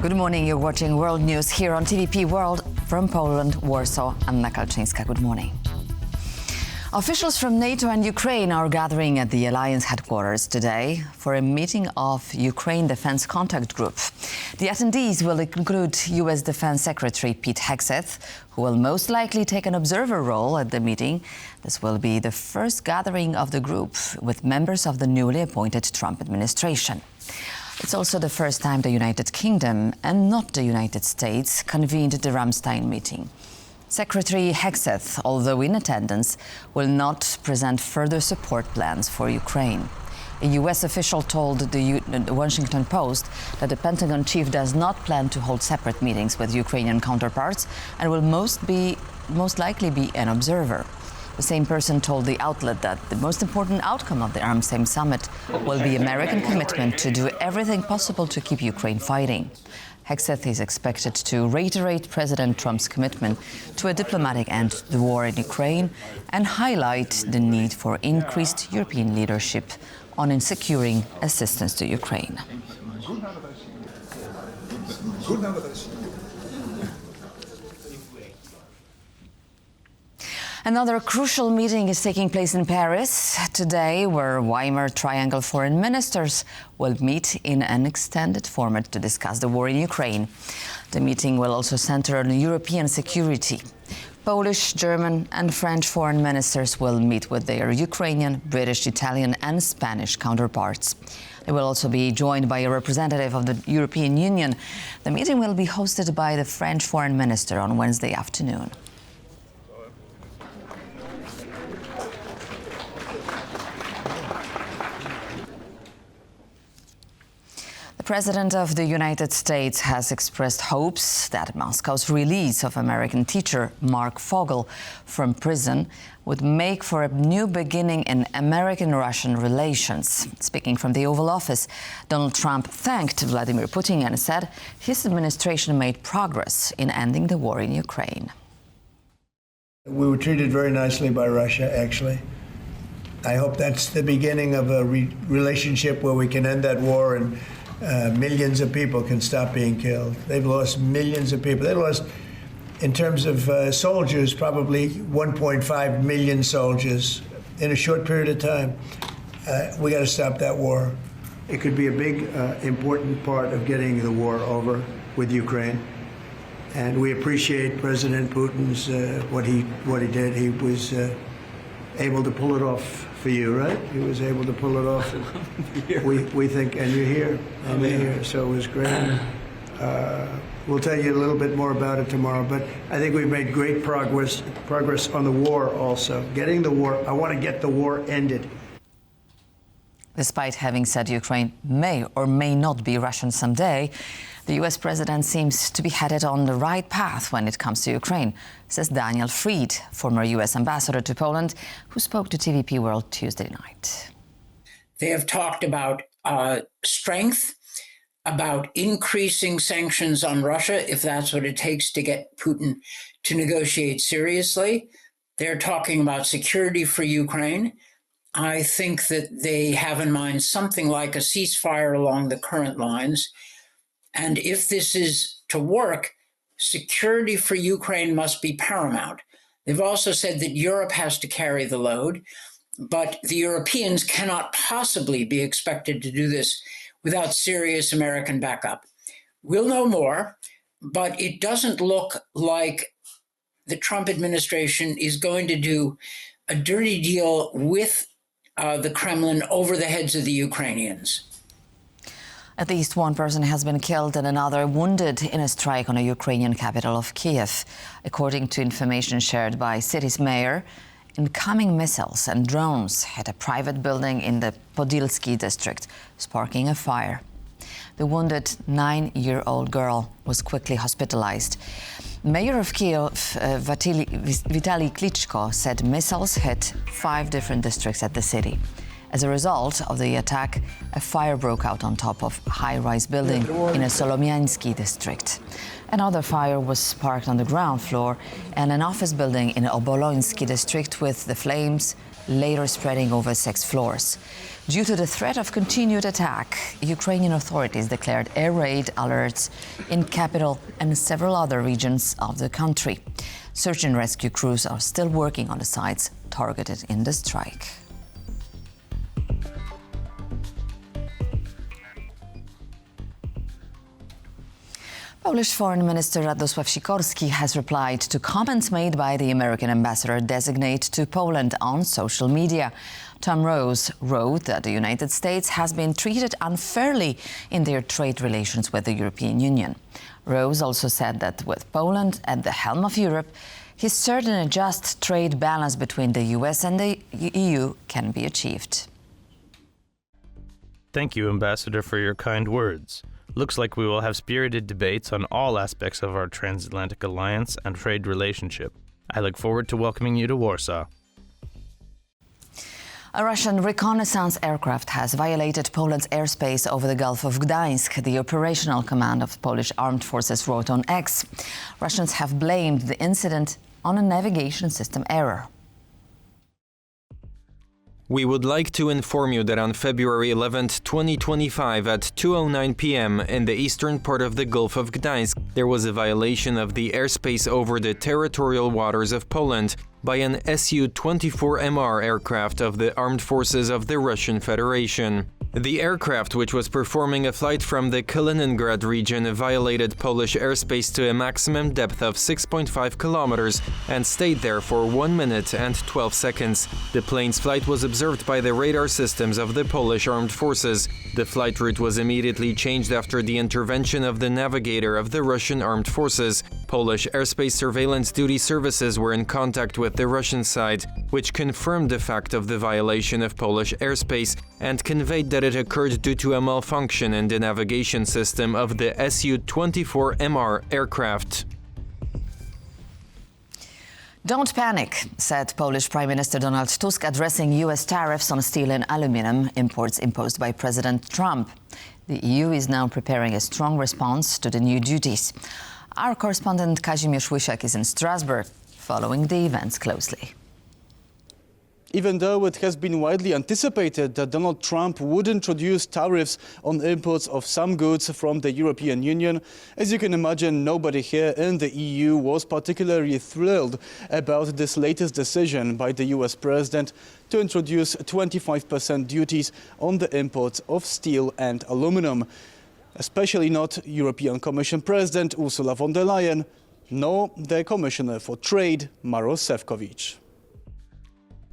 Good morning, you're watching World News here on TVP World from Poland, Warsaw. Anna Kalczyńska, good morning. Officials from NATO and Ukraine are gathering at the alliance headquarters today for a meeting of Ukraine Defense Contact Group. The attendees will include US Defense Secretary Pete Hegseth, who will most likely take an observer role at the meeting. This will be the first gathering of the group with members of the newly appointed Trump administration. It's also the first time the United Kingdom and not the United States convened the Ramstein meeting. Secretary Hegseth, although in attendance, will not present further support plans for Ukraine. A US official told the Washington Post that the Pentagon chief does not plan to hold separate meetings with Ukrainian counterparts and will most likely be an observer. The same person told the outlet that the most important outcome of the Ramstein summit will be American commitment to do everything possible to keep Ukraine fighting. Hegseth is expected to reiterate President Trump's commitment to a diplomatic end to the war in Ukraine and highlight the need for increased European leadership on securing assistance to Ukraine. Another crucial meeting is taking place in Paris today, where Weimar Triangle foreign ministers will meet in an extended format to discuss the war in Ukraine. The meeting will also center on European security. Polish, German and French foreign ministers will meet with their Ukrainian, British, Italian and Spanish counterparts. They will also be joined by a representative of the European Union. The meeting will be hosted by the French foreign minister on Wednesday afternoon. The President of the United States has expressed hopes that Moscow's release of American teacher Marc Fogel from prison would make for a new beginning in American-Russian relations. Speaking from the Oval Office, Donald Trump thanked Vladimir Putin and said his administration made progress in ending the war in Ukraine. We were treated very nicely by Russia, actually. I hope that's the beginning of a relationship where we can end that war and millions of people can stop being killed. They've lost millions of people. They lost, in terms of soldiers, probably 1.5 million soldiers in a short period of time. We got to stop that war. It could be a big, important part of getting the war over with Ukraine. And we appreciate President Putin's what he did. He was able to pull it off for you, right? He was able to pull it off. We think, and you're here, and you're here, so it was great. We'll tell you a little bit more about it tomorrow, but I think we've made great progress on the war also. Getting the war, I want to get the war ended. Despite having said Ukraine may or may not be Russian someday, the US president seems to be headed on the right path when it comes to Ukraine, says Daniel Fried, former US ambassador to Poland, who spoke to TVP World Tuesday night. They have talked about strength, about increasing sanctions on Russia, if that's what it takes to get Putin to negotiate seriously. They're talking about security for Ukraine. I think that they have in mind something like a ceasefire along the current lines. And if this is to work, security for Ukraine must be paramount. They've also said that Europe has to carry the load, but the Europeans cannot possibly be expected to do this without serious American backup. We'll know more, but it doesn't look like the Trump administration is going to do a dirty deal with the Kremlin over the heads of the Ukrainians. At least one person has been killed and another wounded in a strike on the Ukrainian capital of Kiev. According to information shared by city's mayor, incoming missiles and drones hit a private building in the Podilsky district, sparking a fire. The wounded 9-year-old girl was quickly hospitalized. Mayor of Kiev, Vitaly Klitschko, said missiles hit 5 different districts at the city. As a result of the attack, a fire broke out on top of a high-rise building in a Solomiański district. Another fire was sparked on the ground floor and an office building in Oboloński district, with the flames later spreading over 6 floors. Due to the threat of continued attack, Ukrainian authorities declared air raid alerts in capital and several other regions of the country. Search and rescue crews are still working on the sites targeted in the strike. Polish Foreign Minister Radosław Sikorski has replied to comments made by the American ambassador designate to Poland on social media. Tom Rose wrote that the United States has been treated unfairly in their trade relations with the European Union. Rose also said that with Poland at the helm of Europe, he's certain a just trade balance between the US and the EU can be achieved. Thank you, Ambassador, for your kind words. Looks like we will have spirited debates on all aspects of our transatlantic alliance and trade relationship. I look forward to welcoming you to Warsaw. A Russian reconnaissance aircraft has violated Poland's airspace over the Gulf of Gdańsk, the operational command of Polish armed forces wrote on X. Russians have blamed the incident on a navigation system error. We would like to inform you that on February 11, 2025 at 2:09 p.m. in the eastern part of the Gulf of Gdańsk, there was a violation of the airspace over the territorial waters of Poland by an Su-24MR aircraft of the Armed Forces of the Russian Federation. The aircraft, which was performing a flight from the Kaliningrad region, violated Polish airspace to a maximum depth of 6.5 kilometers and stayed there for 1 minute and 12 seconds. The plane's flight was observed by the radar systems of the Polish armed forces. The flight route was immediately changed after the intervention of the navigator of the Russian armed forces. Polish airspace surveillance duty services were in contact with the Russian side, which confirmed the fact of the violation of Polish airspace and conveyed that it occurred due to a malfunction in the navigation system of the Su-24MR aircraft. Don't panic, said Polish Prime Minister Donald Tusk, addressing US tariffs on steel and aluminum imports imposed by President Trump. The EU is now preparing a strong response to the new duties. Our correspondent Kazimierz Łysiak is in Strasbourg, following the events closely. Even though it has been widely anticipated that Donald Trump would introduce tariffs on imports of some goods from the European Union, as you can imagine, nobody here in the EU was particularly thrilled about this latest decision by the US president to introduce 25% duties on the imports of steel and aluminum. Especially not European Commission President Ursula von der Leyen, nor the Commissioner for Trade, Maroš Šefčovič.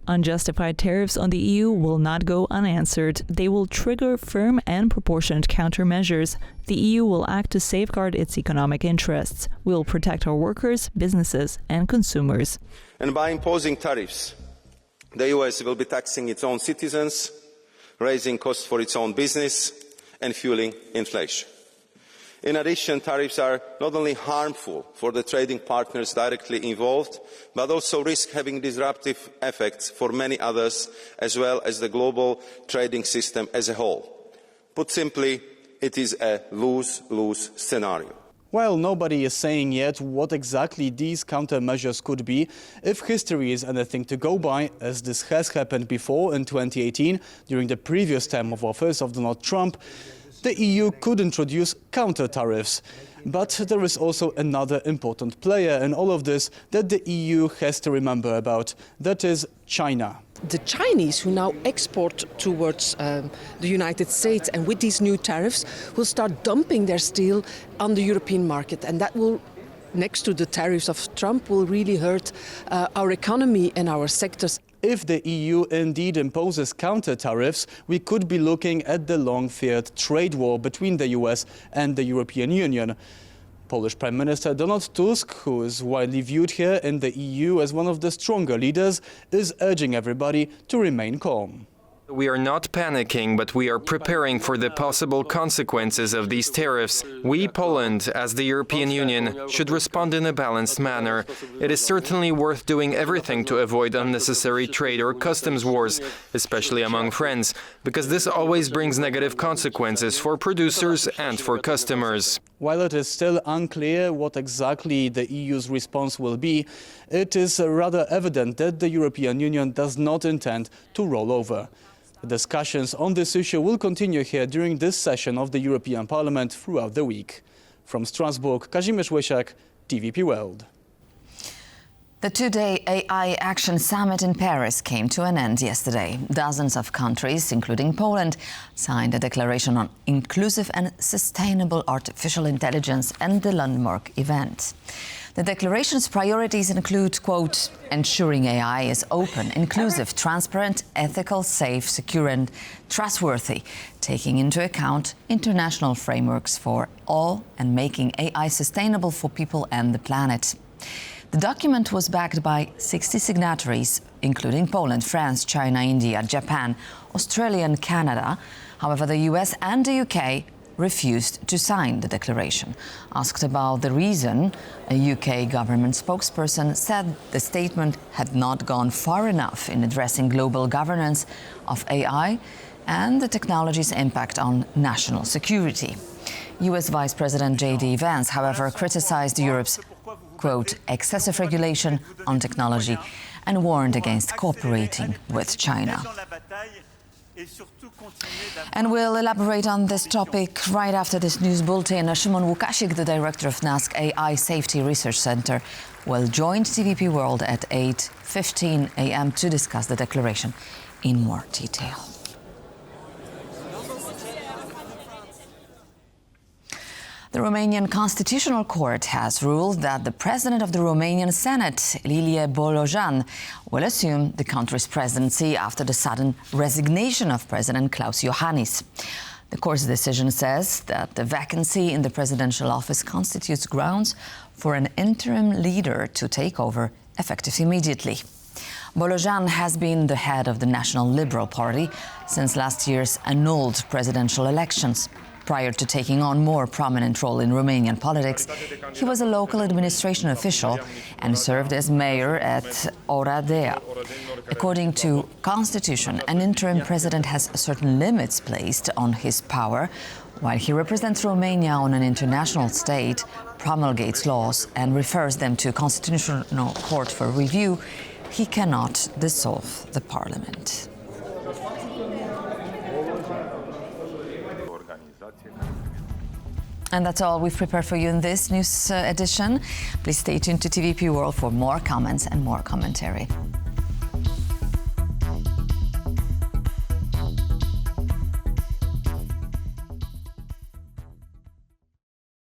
Unjustified tariffs on the EU will not go unanswered. They will trigger firm and proportionate countermeasures. The EU will act to safeguard its economic interests. We will protect our workers, businesses, and consumers. And by imposing tariffs, the US will be taxing its own citizens, raising costs for its own business, and fueling inflation. In addition, tariffs are not only harmful for the trading partners directly involved, but also risk having disruptive effects for many others, as well as the global trading system as a whole. Put simply, it is a lose-lose scenario. While nobody is saying yet what exactly these countermeasures could be, if history is anything to go by, as this has happened before in 2018, during the previous term of office of Donald Trump, the EU could introduce counter-tariffs. But there is also another important player in all of this that the EU has to remember about. That is China. The Chinese, who now export towards the United States, and with these new tariffs, will start dumping their steel on the European market. And that will, next to the tariffs of Trump, will really hurt our economy and our sectors. If the EU indeed imposes counter-tariffs, we could be looking at the long-feared trade war between the US and the European Union. Polish Prime Minister Donald Tusk, who is widely viewed here in the EU as one of the stronger leaders, is urging everybody to remain calm. We are not panicking, but we are preparing for the possible consequences of these tariffs. We, Poland, as the European Union, should respond in a balanced manner. It is certainly worth doing everything to avoid unnecessary trade or customs wars, especially among friends, because this always brings negative consequences for producers and for customers. While it is still unclear what exactly the EU's response will be, it is rather evident that the European Union does not intend to roll over. The discussions on this issue will continue here during this session of the European Parliament throughout the week. From Strasbourg, Kazimierz Łysiak, TVP World. The two-day AI Action Summit in Paris came to an end yesterday. Dozens of countries, including Poland, signed a declaration on inclusive and sustainable artificial intelligence and the landmark event. The declaration's priorities include, quote, ensuring AI is open, inclusive, transparent, ethical, safe, secure and trustworthy, taking into account international frameworks for all and making AI sustainable for people and the planet. The document was backed by 60 signatories, including Poland, France, China, India, Japan, Australia and Canada. However, the US and the UK refused to sign the declaration. Asked about the reason, a UK government spokesperson said the statement had not gone far enough in addressing global governance of AI and the technology's impact on national security. US Vice President J.D. Vance, however, criticized Europe's, quote, excessive regulation on technology and warned against cooperating with China. And we'll elaborate on this topic right after this news bulletin. Szymon Łukasik, the director of NASK AI Safety Research Center, will join TVP World at 8:15 a.m. to discuss the declaration in more detail. The Romanian Constitutional Court has ruled that the president of the Romanian Senate, Ilie Bolojan, will assume the country's presidency after the sudden resignation of President Klaus Iohannis. The court's decision says that the vacancy in the presidential office constitutes grounds for an interim leader to take over effective immediately. Bolojan has been the head of the National Liberal Party since last year's annulled presidential elections. Prior to taking on more prominent role in Romanian politics, he was a local administration official and served as mayor at Oradea. According to Constitution, an interim president has certain limits placed on his power. While he represents Romania on an international stage, promulgates laws and refers them to Constitutional Court for review, he cannot dissolve the parliament. And that's all we've prepared for you in this news edition. Please stay tuned to TVP World for more comments and more commentary.